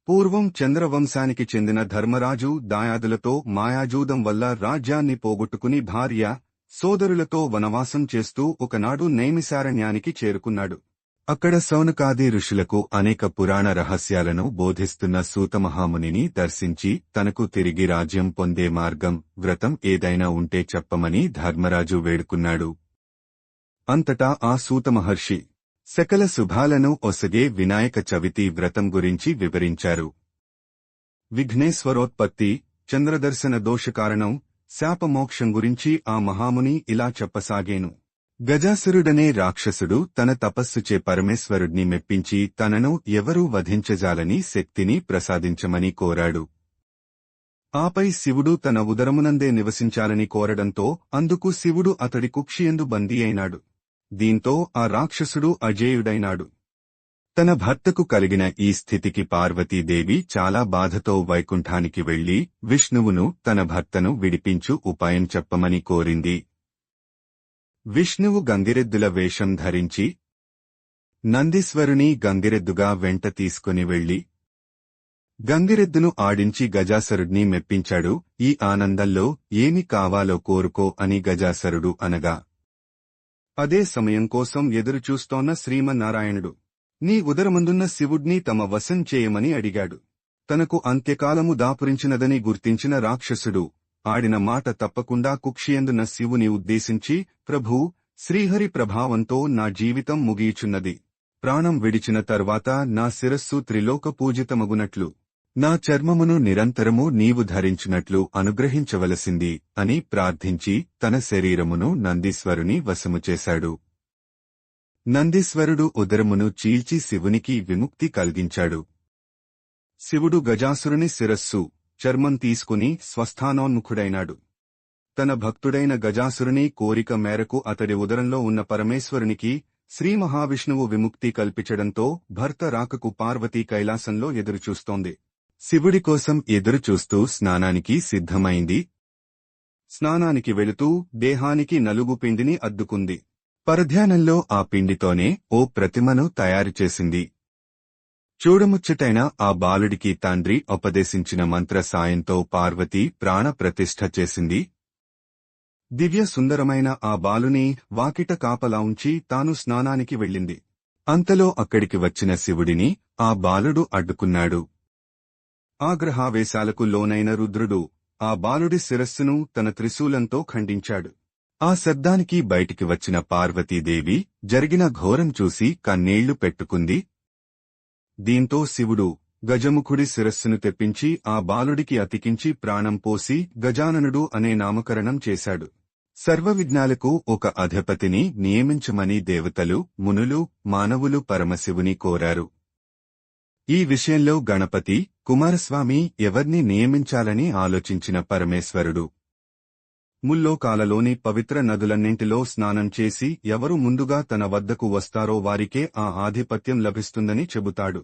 పూర్వం చంద్రవంశానికి చెందిన ధర్మరాజు దాయాదులతో మాయాజూదం వల్ల రాజ్యాన్ని పోగొట్టుకుని భార్య, సోదరులతో వనవాసం చేస్తూ ఒకనాడు నైమిసారణ్యానికి చేరుకున్నాడు. అక్కడ శౌనకాది ఋషులకు అనేక పురాణ రహస్యాలను బోధిస్తున్న సూతమహామునిని దర్శించి తనకు తిరిగి రాజ్యం పొందే మార్గం, వ్రతం ఏదైనా ఉంటే చెప్పమని ధర్మరాజు వేడుకున్నాడు. అంతటా ఆ సూతమహర్షి సకల శుభాలను ఒసగే వినాయక చవితి వ్రతం గురించి వివరించారు. విఘ్నేశ్వరోత్పత్తి, చంద్రదర్శన దోషకారణం, శాపమోక్షం గురించి ఆ మహాముని ఇలా చెప్పసాగేను. గజాసురుడనే రాక్షసుడు తన తపస్సుచే పరమేశ్వరుడిని మెప్పించి తనను ఎవరూ వధించజాలని శక్తిని ప్రసాదించమని కోరాడు. ఆపై శివుడు తన ఉదరమునందే నివసించాలని కోరడంతో అందుకు శివుడు అతడి కుక్షియందు బందీ అయినాడు. దీంతో ఆ రాక్షసుడు అజేయుడైనాడు. తన భర్తకు కలిగిన ఈ స్థితికి పార్వతీదేవి చాలా బాధతో వైకుంఠానికి వెళ్లి విష్ణువును తన భర్తను విడిపించు ఉపాయం చెప్పమని కోరింది. విష్ణువు గంగిరెద్దుల వేషం ధరించి నందీశ్వరుని గంగిరెద్దుగా వెంట తీసుకుని వెళ్లి గంగిరెద్దును ఆడించి గజాసురుడిని మెప్పించాడు. ఈ ఆనందంలో ఏమి కావాలో కోరుకో అని గజాసురుడు అనగా, అదే సమయం కోసం ఎదురుచూస్తోన్న శ్రీమన్నారాయణుడు నీ ఉదరమందున్న శివుడ్ని తమ వశం చేయమని అడిగాడు. తనకు అంత్యకాలము దాపురించినదని గుర్తించిన రాక్షసుడు ఆడిన మాట తప్పకుండా కుక్షియందున్న శివుని ఉద్దేశించి, ప్రభూ, శ్రీహరి ప్రభావంతో నా జీవితం ముగియుచున్నది. ప్రాణం విడిచిన తర్వాత నా శిరస్సు త్రిలోక పూజితమగునట్లు, నా చర్మమును నిరంతరము నీవు ధరించినట్లు అనుగ్రహించవలసింది అని ప్రార్థించి తన శరీరమును నందీశ్వరుని వశము చేశాడు. నందీశ్వరుడు ఉదరమును చీల్చి శివునికి విముక్తి కలిగించాడు. శివుడు గజాసురుని శిరస్సు, చర్మం తీసుకుని స్వస్థానోన్ముఖుడైనాడు. తన భక్తుడైన గజాసురుని కోరిక మేరకు అతడి ఉదరంలో ఉన్న పరమేశ్వరునికి శ్రీ మహావిష్ణువు విముక్తి కల్పించడంతో భర్త రాకకు పార్వతీ కైలాసంలో ఎదురుచూస్తోంది. శివుడి కోసం ఎదురుచూస్తూ స్నానానికి సిద్ధమైంది. స్నానానికి వెళుతూ దేహానికి నలుగు పిండిని అద్దుకుంది. పరధ్యానంలో ఆ పిండితోనే ఓ ప్రతిమను తయారుచేసింది. చూడముచ్చటైన ఆ బాలుడికి తండ్రి ఉపదేశించిన మంత్ర సాయంతో పార్వతి ప్రాణ ప్రతిష్ఠ చేసింది. దివ్య సుందరమైన ఆ బాలుని వాకిట కాపలా ఉంచి తాను స్నానానికి వెళ్ళింది. అంతలో అక్కడికి వచ్చిన శివుడిని ఆ బాలుడు అడ్డుకున్నాడు. ఆగ్రహావేశాలకు లోనైన రుద్రుడు ఆ బాలుడి శిరస్సును తన త్రిశూలంతో ఖండించాడు. ఆ శబ్దానికి బయటికి వచ్చిన పార్వతీదేవి జరిగిన ఘోరం చూసి కన్నీళ్లు పెట్టుకుంది. దీంతో శివుడు గజముఖుడి శిరస్సును తెప్పించి ఆ బాలుడికి అతికించి ప్రాణం పోసి గజాననుడు అనే నామకరణం చేశాడు. సర్వవిఘ్నాలకు ఒక అధిపతిని నియమించమని దేవతలు, మునులు, మానవులు పరమశివుని కోరారు. ఈ విషయంలో గణపతి, కుమారస్వామి ఎవర్ని నియమించాలని ఆలోచించిన పరమేశ్వరుడు ముల్లోకాలలోని పవిత్ర నదులన్నింటిలో స్నానం చేసి ఎవరు ముందుగా తన వద్దకు వస్తారో వారికే ఆ ఆధిపత్యం లభిస్తుందని చెబుతాడు.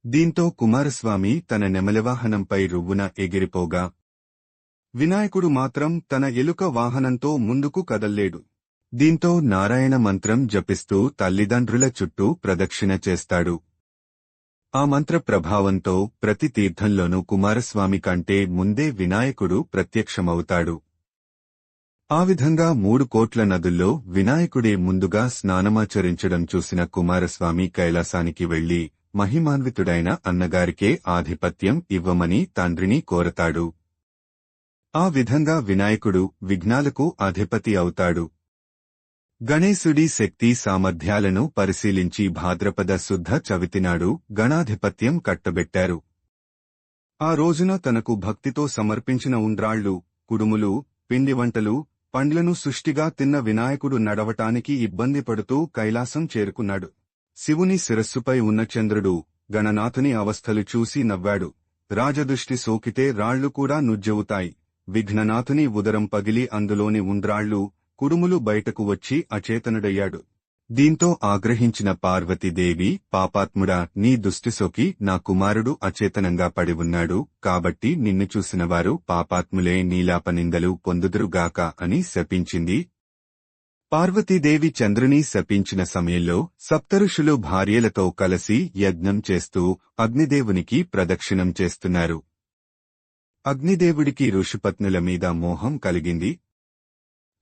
దీంతో కుమారస్వామి తన నెమలివాహనంపై రువ్వున ఎగిరిపోగా వినాయకుడు మాత్రం తన ఎలుక వాహనంతో ముందుకు కదల్లేడు. దీంతో నారాయణ మంత్రం జపిస్తూ తల్లిదండ్రుల చుట్టూ ప్రదక్షిణ చేస్తాడు. ఆ మంత్ర ప్రభావంతో ప్రతి తీర్థంలోనూ కుమారస్వామి కంటే ముందే వినాయకుడు ప్రత్యక్షమవుతాడు. ఆ విధంగా 3 కోట్ల నదుల్లో వినాయకుడే ముందుగా స్నానమాచరించడం చూసిన కుమారస్వామి కైలాసానికి వెళ్లి మహిమాన్వితుడైన అన్నగారికే ఆధిపత్యం ఇవ్వమని తండ్రిని కోరతాడు. ఆ విధంగా వినాయకుడు విఘ్నాలకు అధిపతి అవుతాడు. గణేశుడి శక్తి సామర్థ్యాలను పరిశీలించి భాద్రపద శుద్ధ చవితినాడు గణాధిపత్యం కట్టబెట్టారు. ఆ రోజున తనకు భక్తితో సమర్పించిన ఉండ్రాళ్లు, కుడుములు, పిండి వంటలు, పండ్లను సుష్టిగా తిన్న వినాయకుడు నడవటానికి ఇబ్బంది పడుతూ కైలాసం చేరుకున్నాడు. శివుని శిరస్సుపై ఉన్న చంద్రుడు గణనాథుని అవస్థలు చూసి నవ్వాడు. రాజదృష్టి సోకితే రాళ్లు కూడా నుజ్జవుతాయి. విఘ్ననాథుని ఉదరం పగిలి అందులోని ఉండ్రాళ్లు, కుడుములు బయటకు వచ్చి అచేతనుడయ్యాడు. దీంతో ఆగ్రహించిన పార్వతీదేవి, పాపాత్ముడా, నీ దుష్టిసోకి నా కుమారుడు అచేతనంగా పడి ఉన్నాడు, కాబట్టి నిన్ను చూసినవారు పాపాత్ములే నీలాపనిందలు పొందుదురుగాక అని శపించింది. పార్వతీదేవి చంద్రుని శపించిన సమయంలో సప్తఋషులు భార్యలతో కలిసి యజ్ఞం చేస్తూ అగ్నిదేవునికి ప్రదక్షిణం చేస్తున్నారు. అగ్నిదేవుడికి ఋషిపత్నుల మీద మోహం కలిగింది.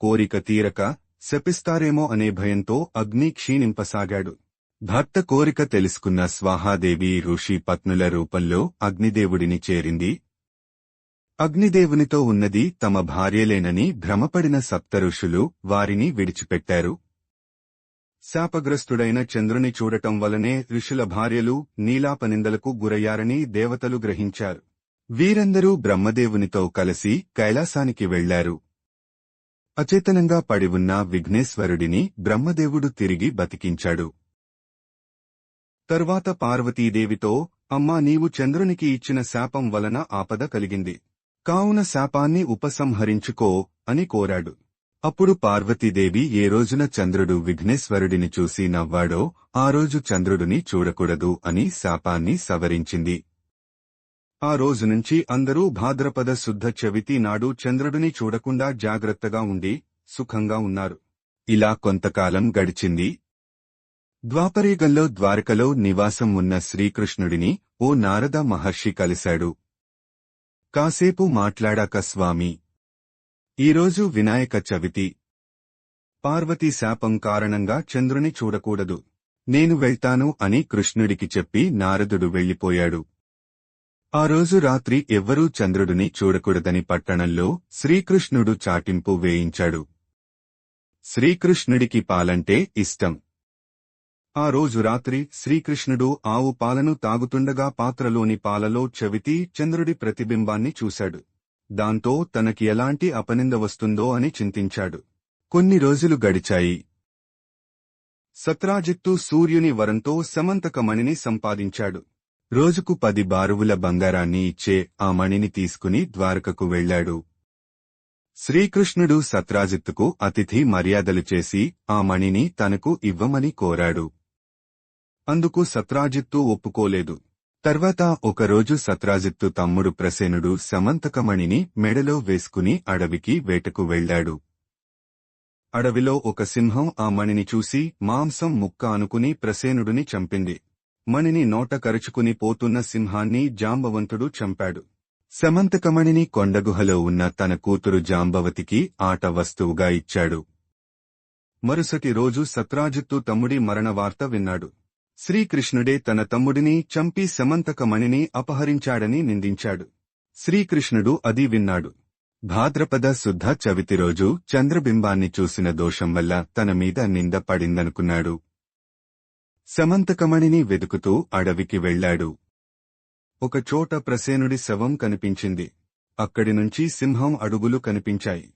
కోరిక తీరక శపిస్తారేమో అనే భయంతో అగ్ని క్షీణింపసాగాడు. భర్త కోరిక తెలుసుకున్న స్వాహాదేవి ఋషి పత్నుల రూపంలో అగ్నిదేవుడిని చేరింది. అగ్నిదేవునితో ఉన్నది తమ భార్యలేనని భ్రమపడిన సప్తఋషులు వారిని విడిచిపెట్టారు. శాపగ్రస్తుడైన చంద్రుని చూడటం వలనే ఋషుల భార్యలు నీలాపనిందలకు గురయ్యారని దేవతలు గ్రహించారు. వీరందరూ బ్రహ్మదేవునితో కలిసి కైలాసానికి వెళ్లారు. అచేతనంగా పడి ఉన్న విఘ్నేశ్వరుడిని బ్రహ్మదేవుడు తిరిగి బతికించాడు. తరువాత పార్వతీదేవితో, అమ్మా, నీవు చంద్రునికి ఇచ్చిన శాపం వలన ఆపద కలిగింది. కావున శాపాన్ని ఉపసంహరించుకో అని కోరాడు. అప్పుడు పార్వతీదేవి ఏ రోజున చంద్రుడు విఘ్నేశ్వరుడిని చూసి నవ్వాడో ఆ రోజు చంద్రుడిని చూడకూడదు అని శాపాన్ని సవరించింది. ఆ రోజునుంచి అందరూ భాద్రపద శుద్ధ చవితి నాడు చంద్రుడిని చూడకుండా జాగ్రత్తగా ఉండి సుఖంగా ఉన్నారు. ఇలా కొంతకాలం గడిచింది. ద్వాపరయుగంలో ద్వారకలో నివాసం ఉన్న శ్రీకృష్ణుడిని ఓ నారద మహర్షి కలిశాడు. కాసేపు మాట్లాడాక, స్వామీ, ఈరోజు వినాయక చవితి. పార్వతీ శాపం కారణంగా చంద్రుని చూడకూడదు. నేను వెళ్తాను అని కృష్ణుడికి చెప్పి నారదుడు వెళ్లిపోయాడు. ఆ రోజు రాత్రి ఎవ్వరూ చంద్రుడిని చూడకూడదని పట్టణంలో శ్రీకృష్ణుడు చాటింపు వేయించాడు. శ్రీకృష్ణుడికి పాలంటే ఇష్టం. ఆ రోజు రాత్రి శ్రీకృష్ణుడు ఆవు పాలను తాగుతుండగా పాత్రలోని పాలలో చవితి చంద్రుడి ప్రతిబింబాన్ని చూశాడు. దాంతో తనకి ఎలాంటి అపనింద వస్తుందో అని చింతించాడు. కొన్ని రోజులు గడిచాయి. సత్రాజిత్తు సూర్యుని వరంతో సమంతకమణిని సంపాదించాడు. రోజుకు 10 బారువుల బంగారాన్ని ఇచ్చే ఆ మణిని తీసుకుని ద్వారకకు వెళ్లాడు. శ్రీకృష్ణుడు సత్రాజిత్తుకు అతిథి మర్యాదలు చేసి ఆ మణిని తనకు ఇవ్వమని కోరాడు. అందుకు సత్రాజిత్తు ఒప్పుకోలేదు. తర్వాత ఒకరోజు సత్రాజిత్తు తమ్ముడు ప్రసేనుడు సమంతకమణిని మెడలో వేసుకుని అడవికి వేటకు వెళ్లాడు. అడవిలో ఒక సింహం ఆ మణిని చూసి మాంసం ముక్క అనుకుని ప్రసేనుడిని చంపింది. మణిని నోట కరుచుకుని పోతున్న సింహాన్ని జాంబవంతుడు చంపాడు. సమంతకమణిని కొండగుహలో ఉన్న తన కూతురు జాంబవతికి ఆట వస్తువుగా ఇచ్చాడు. మరుసటి రోజు సత్రాజిత్తు తమ్ముడి మరణ వార్త విన్నాడు. శ్రీకృష్ణుడే తన తమ్ముడిని చంపి సమంతకమణిని అపహరించాడని నిందించాడు. శ్రీకృష్ణుడు అది విన్నాడు. భాద్రపద శుద్ధ చవితి రోజు చంద్రబింబాన్ని చూసిన దోషం వల్ల తన మీద నింద పడిందనుకున్నాడు. సమంతకమణిని వెతుకుతూ అడవికి వెళ్లాడు. ఒకచోట ప్రసేనుడి శవం కనిపించింది. అక్కడి నుంచి సింహం అడుగులు కనిపించాయి.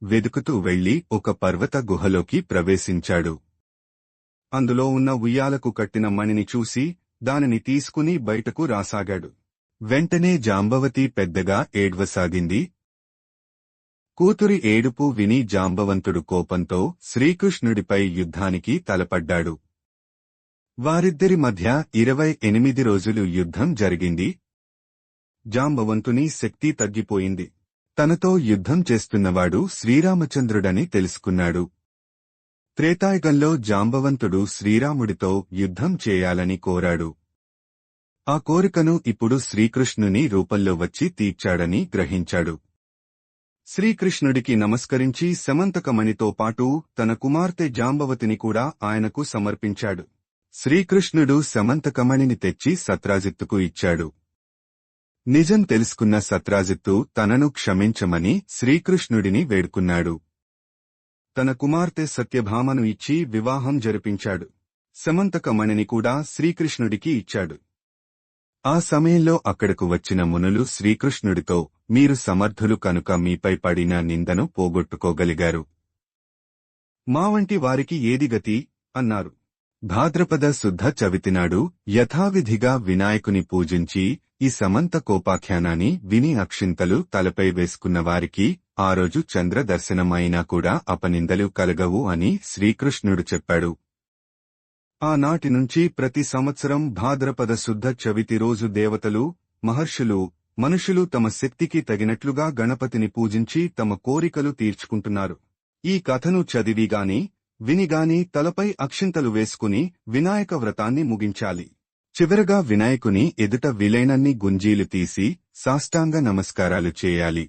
వెతుకుతూ వెళ్లి ఒక పర్వత గుహలోకి ప్రవేశించాడు. అందులో ఉన్న ఉయ్యాలకు కట్టిన మణిని చూసి దానిని తీసుకుని బయటకు రాసాగాడు. వెంటనే జాంబవతి పెద్దగా ఏడ్వసాగింది. కూతురి ఏడుపు విని జాంబవంతుడు కోపంతో శ్రీకృష్ణుడిపై యుద్ధానికి తలపడ్డాడు. వారిద్దరి మధ్య 28 రోజులు యుద్ధం జరిగింది. జాంబవంతుని శక్తి తగ్గిపోయింది. తనతో యుద్ధం చేస్తున్నవాడు శ్రీరామచంద్రుడని తెలుసుకున్నాడు. త్రేతాయుగంలో జాంబవంతుడు శ్రీరాముడితో యుద్ధం చేయాలని కోరాడు. ఆ కోరికను ఇప్పుడు శ్రీకృష్ణుని రూపంలో వచ్చి తీర్చాడని గ్రహించాడు. శ్రీకృష్ణుడికి నమస్కరించి సమంతకమణితో పాటు తన కుమార్తె జాంబవతిని కూడా ఆయనకు సమర్పించాడు. శ్రీకృష్ణుడు సమంతకమణిని తెచ్చి సత్రాజిత్తుకు ఇచ్చాడు. నిజం తెలుసుకున్న సత్రాజిత్తు తనను క్షమించమని శ్రీకృష్ణుడిని వేడుకున్నాడు. తన కుమార్తె సత్యభామను ఇచ్చి వివాహం జరిపించాడు. సమంతకమణిని కూడా శ్రీకృష్ణుడికి ఇచ్చాడు. ఆ సమయంలో అక్కడకు వచ్చిన మునులు శ్రీకృష్ణుడితో, మీరు సమర్థులు కనుక మీపై పడిన నిందను పోగొట్టుకోగలిగారు. మా వంటి వారికి ఏది గతి అన్నారు. భాద్రపద శుద్ధ చవితినాడు యథావిధిగా వినాయకుని పూజించి ఈ సమంత కోపాఖ్యానాన్ని విని అక్షింతలు తలపై వేసుకున్న వారికి ఆ రోజు చంద్ర దర్శనం అయినా కూడా అపనిందలు కలగవు అని శ్రీకృష్ణుడు చెప్పాడు. ఆనాటి నుంచి ప్రతి సంవత్సరం భాద్రపద శుద్ధ చవితి రోజు దేవతలు, మహర్షులు, మనుషులు తమ శక్తికి తగినట్లుగా గణపతిని పూజించి తమ కోరికలు తీర్చుకుంటున్నారు. ఈ కథను చదివిగాని వినిగాని తలపై అక్షింతలు వేసుకుని వినాయక వ్రతాన్ని ముగించాలి. చివరగా వినాయకుని ఎదుట వీలైనన్ని గుంజీలు తీసి సాష్టాంగ నమస్కారాలు చేయాలి.